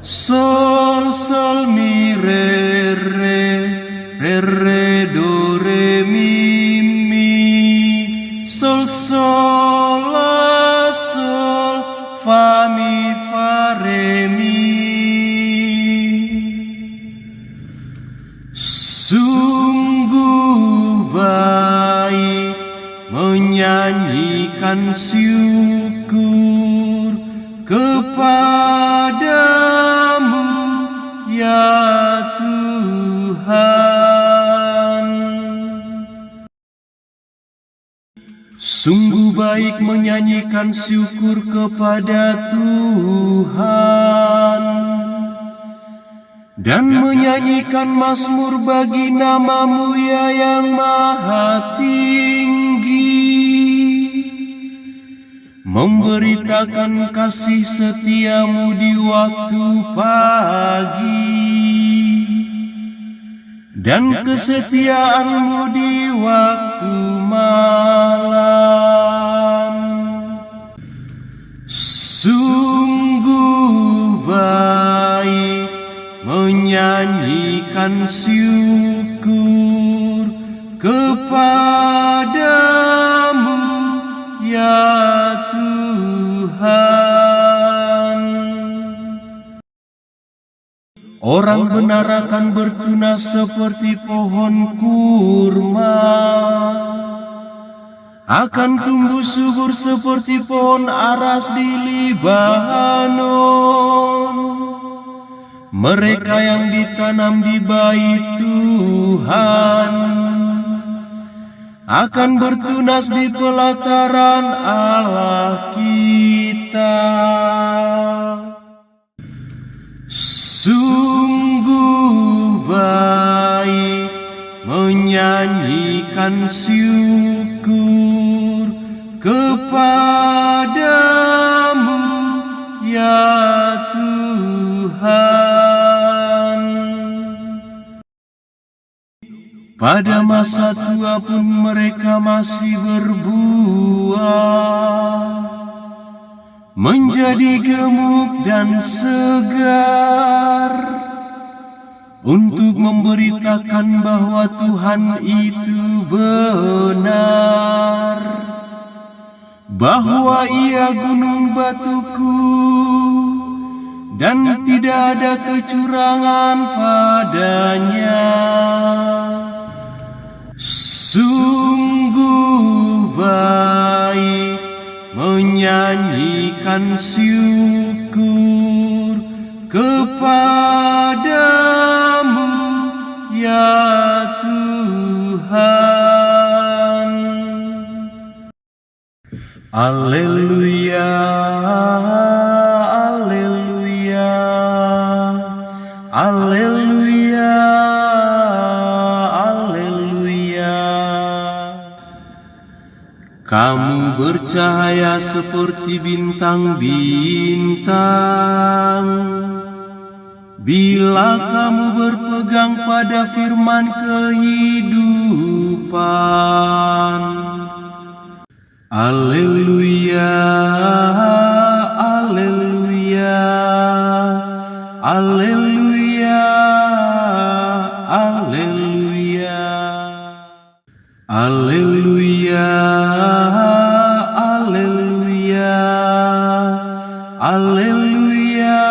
Sol, sol, mi, re, do, re, mi. Sol, sol, la, sol, fa, mi, fa, re, mi. Sungguh baik menyanyikan syukur kepadamu, ya Tuhan. Sungguh baik menyanyikan syukur kepada Tuhan dan menyanyikan mazmur bagi nama-Mu ya yang maha tinggi, memberitakan kasih setia-Mu di waktu pagi dan kesetiaan-Mu di waktu malam. Sungguh baik menyanyikan syukur kepadamu, ya Tuhan. Orang benar akan bertunas seperti pohon kurma, akan tumbuh subur seperti pohon aras di Libanon. Mereka yang ditanam di bait Tuhan akan bertunas di pelataran Allah kita. Sungguh baik menyanyikan syukur kepadamu, ya Tuhan. Pada masa tua pun mereka masih berbuah, menjadi gemuk dan segar, untuk memberitakan bahwa Tuhan itu benar, bahwa Ia gunung batuku dan tidak ada kecurangan padanya. Sungguh baik menyanyikan syukur kepadamu, ya Tuhan. Alleluia, alleluia, alleluia, alleluia. Kamu bercahaya seperti bintang-bintang bila kamu berpegang pada firman kehidupan. Alleluia, alleluia, alleluia, alleluia, alleluia, alleluia, alleluia.